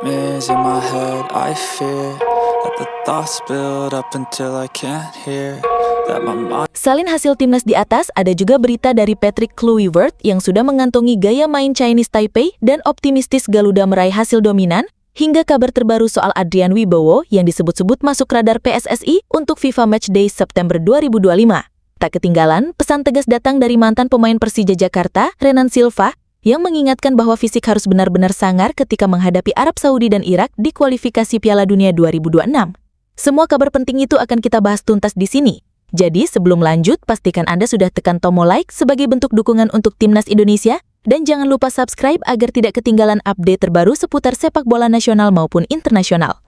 nightmares in my head. I fear that the thoughts build up until I can't hear that my mind. Selain hasil timnas di atas, ada juga berita dari Patrick Kluivert yang sudah mengantongi gaya main Chinese Taipei dan optimistis Garuda meraih hasil dominan, hingga kabar terbaru soal Adrian Wibowo yang disebut-sebut masuk radar PSSI untuk FIFA Matchday September 2025. Tak ketinggalan, pesan tegas datang dari mantan pemain Persija Jakarta, Renan Silva, yang mengingatkan bahwa fisik harus benar-benar sangar ketika menghadapi Arab Saudi dan Irak di kualifikasi Piala Dunia 2026. Semua kabar penting itu akan kita bahas tuntas di sini. Jadi sebelum lanjut, pastikan Anda sudah tekan tombol like sebagai bentuk dukungan untuk Timnas Indonesia, dan jangan lupa subscribe agar tidak ketinggalan update terbaru seputar sepak bola nasional maupun internasional.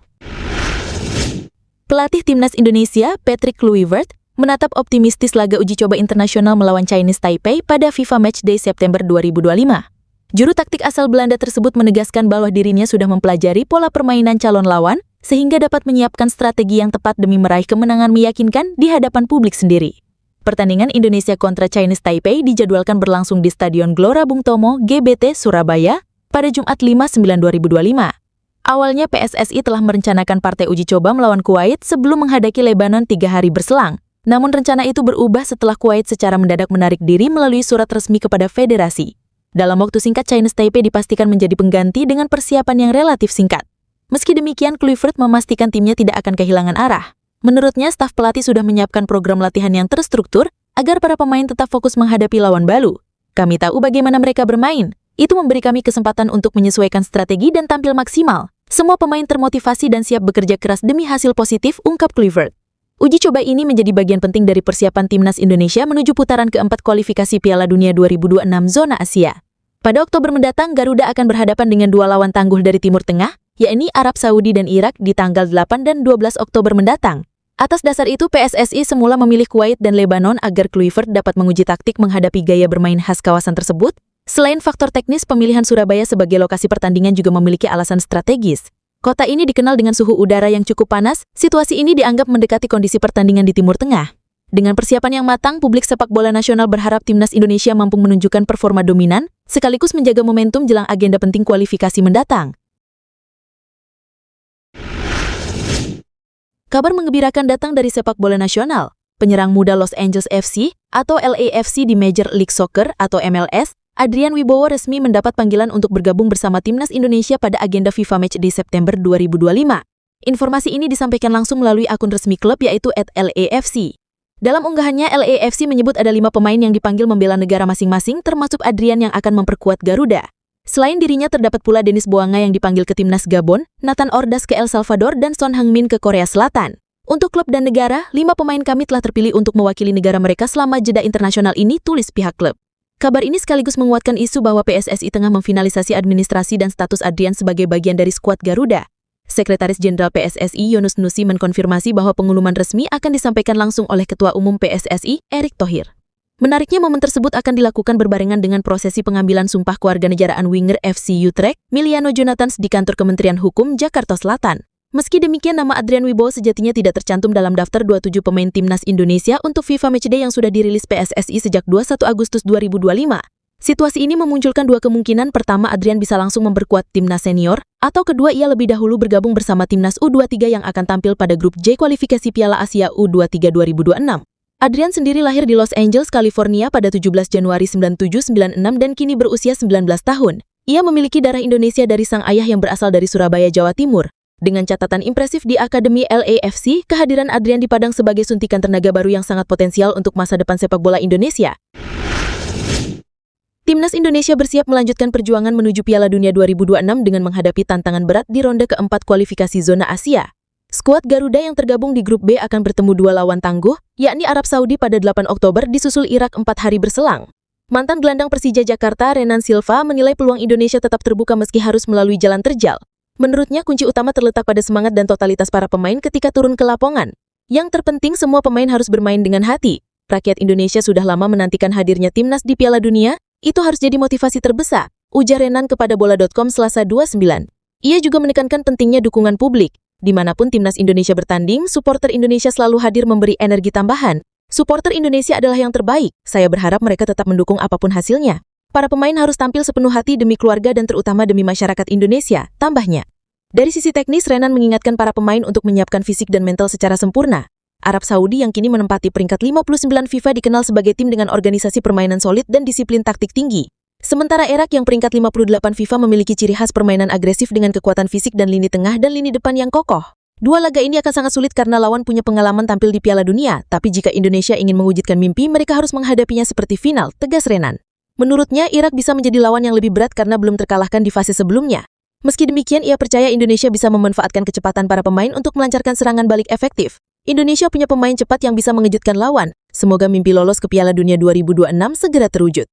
Pelatih Timnas Indonesia, Patrick Kluivert, menatap optimistis laga uji coba internasional melawan Chinese Taipei pada FIFA Matchday September 2025. Juru taktik asal Belanda tersebut menegaskan bahwa dirinya sudah mempelajari pola permainan calon lawan, sehingga dapat menyiapkan strategi yang tepat demi meraih kemenangan meyakinkan di hadapan publik sendiri. Pertandingan Indonesia kontra Chinese Taipei dijadwalkan berlangsung di Stadion Gelora Bung Tomo, GBT, Surabaya, pada Jumat 5/9/2025. Awalnya PSSI telah merencanakan partai uji coba melawan Kuwait sebelum menghadapi Lebanon 3 hari berselang. Namun rencana itu berubah setelah Kuwait secara mendadak menarik diri melalui surat resmi kepada federasi. Dalam waktu singkat, Chinese Taipei dipastikan menjadi pengganti dengan persiapan yang relatif singkat. Meski demikian, Kluivert memastikan timnya tidak akan kehilangan arah. Menurutnya, staf pelatih sudah menyiapkan program latihan yang terstruktur agar para pemain tetap fokus menghadapi lawan baru. Kami tahu bagaimana mereka bermain. Itu memberi kami kesempatan untuk menyesuaikan strategi dan tampil maksimal. Semua pemain termotivasi dan siap bekerja keras demi hasil positif, ungkap Kluivert. Uji coba ini menjadi bagian penting dari persiapan Timnas Indonesia menuju putaran keempat kualifikasi Piala Dunia 2026 zona Asia. Pada Oktober mendatang, Garuda akan berhadapan dengan dua lawan tangguh dari Timur Tengah, yakni Arab Saudi dan Irak di tanggal 8 dan 12 Oktober mendatang. Atas dasar itu, PSSI semula memilih Kuwait dan Lebanon agar Kluivert dapat menguji taktik menghadapi gaya bermain khas kawasan tersebut. Selain faktor teknis, pemilihan Surabaya sebagai lokasi pertandingan juga memiliki alasan strategis. Kota ini dikenal dengan suhu udara yang cukup panas, situasi ini dianggap mendekati kondisi pertandingan di Timur Tengah. Dengan persiapan yang matang, publik sepak bola nasional berharap Timnas Indonesia mampu menunjukkan performa dominan, sekaligus menjaga momentum jelang agenda penting kualifikasi mendatang. Kabar menggembirakan datang dari sepak bola nasional. Penyerang muda Los Angeles FC atau LAFC di Major League Soccer atau MLS, Adrian Wibowo resmi mendapat panggilan untuk bergabung bersama Timnas Indonesia pada agenda FIFA Matchday September 2025. Informasi ini disampaikan langsung melalui akun resmi klub yaitu @LAFC. Dalam unggahannya, LAFC menyebut ada 5 pemain yang dipanggil membela negara masing-masing, termasuk Adrian yang akan memperkuat Garuda. Selain dirinya, terdapat pula Denis Bouanga yang dipanggil ke Timnas Gabon, Nathan Ordas ke El Salvador, dan Son Heung-min ke Korea Selatan. Untuk klub dan negara, 5 pemain kami telah terpilih untuk mewakili negara mereka selama jeda internasional ini, tulis pihak klub. Kabar ini sekaligus menguatkan isu bahwa PSSI tengah memfinalisasi administrasi dan status Adrian sebagai bagian dari skuad Garuda. Sekretaris Jenderal PSSI Yunus Nusi mengkonfirmasi bahwa pengumuman resmi akan disampaikan langsung oleh Ketua Umum PSSI, Erick Thohir. Menariknya, momen tersebut akan dilakukan berbarengan dengan prosesi pengambilan sumpah kewarganegaraan winger FC Utrecht, Miliano Jonathans di kantor Kementerian Hukum, Jakarta Selatan. Meski demikian, nama Adrian Wibowo sejatinya tidak tercantum dalam daftar 27 pemain Timnas Indonesia untuk FIFA Matchday yang sudah dirilis PSSI sejak 21 Agustus 2025. Situasi ini memunculkan dua kemungkinan. Pertama, Adrian bisa langsung memperkuat Timnas senior, atau kedua, ia lebih dahulu bergabung bersama Timnas U23 yang akan tampil pada grup J kualifikasi Piala Asia U23 2026. Adrian sendiri lahir di Los Angeles, California pada 17 Januari 9796 dan kini berusia 19 tahun. Ia memiliki darah Indonesia dari sang ayah yang berasal dari Surabaya, Jawa Timur. Dengan catatan impresif di Akademi LAFC, kehadiran Adrian di Padang sebagai suntikan tenaga baru yang sangat potensial untuk masa depan sepak bola Indonesia. Timnas Indonesia bersiap melanjutkan perjuangan menuju Piala Dunia 2026 dengan menghadapi tantangan berat di ronde keempat kualifikasi zona Asia. Skuad Garuda yang tergabung di grup B akan bertemu dua lawan tangguh, yakni Arab Saudi pada 8 Oktober disusul Irak 4 hari berselang. Mantan gelandang Persija Jakarta, Renan Silva, menilai peluang Indonesia tetap terbuka meski harus melalui jalan terjal. Menurutnya, kunci utama terletak pada semangat dan totalitas para pemain ketika turun ke lapangan. Yang terpenting, semua pemain harus bermain dengan hati. Rakyat Indonesia sudah lama menantikan hadirnya Timnas di Piala Dunia, itu harus jadi motivasi terbesar, ujar Renan kepada bola.com Selasa 29. Ia juga menekankan pentingnya dukungan publik. Dimanapun Timnas Indonesia bertanding, supporter Indonesia selalu hadir memberi energi tambahan. Supporter Indonesia adalah yang terbaik, saya berharap mereka tetap mendukung apapun hasilnya. Para pemain harus tampil sepenuh hati demi keluarga dan terutama demi masyarakat Indonesia, tambahnya. Dari sisi teknis, Renan mengingatkan para pemain untuk menyiapkan fisik dan mental secara sempurna. Arab Saudi yang kini menempati peringkat 59 FIFA dikenal sebagai tim dengan organisasi permainan solid dan disiplin taktik tinggi. Sementara Irak yang peringkat 58 FIFA memiliki ciri khas permainan agresif dengan kekuatan fisik dan lini tengah dan lini depan yang kokoh. Dua laga ini akan sangat sulit karena lawan punya pengalaman tampil di Piala Dunia, tapi jika Indonesia ingin mewujudkan mimpi, mereka harus menghadapinya seperti final, tegas Renan. Menurutnya, Irak bisa menjadi lawan yang lebih berat karena belum terkalahkan di fase sebelumnya. Meski demikian, ia percaya Indonesia bisa memanfaatkan kecepatan para pemain untuk melancarkan serangan balik efektif. Indonesia punya pemain cepat yang bisa mengejutkan lawan. Semoga mimpi lolos ke Piala Dunia 2026 segera terwujud.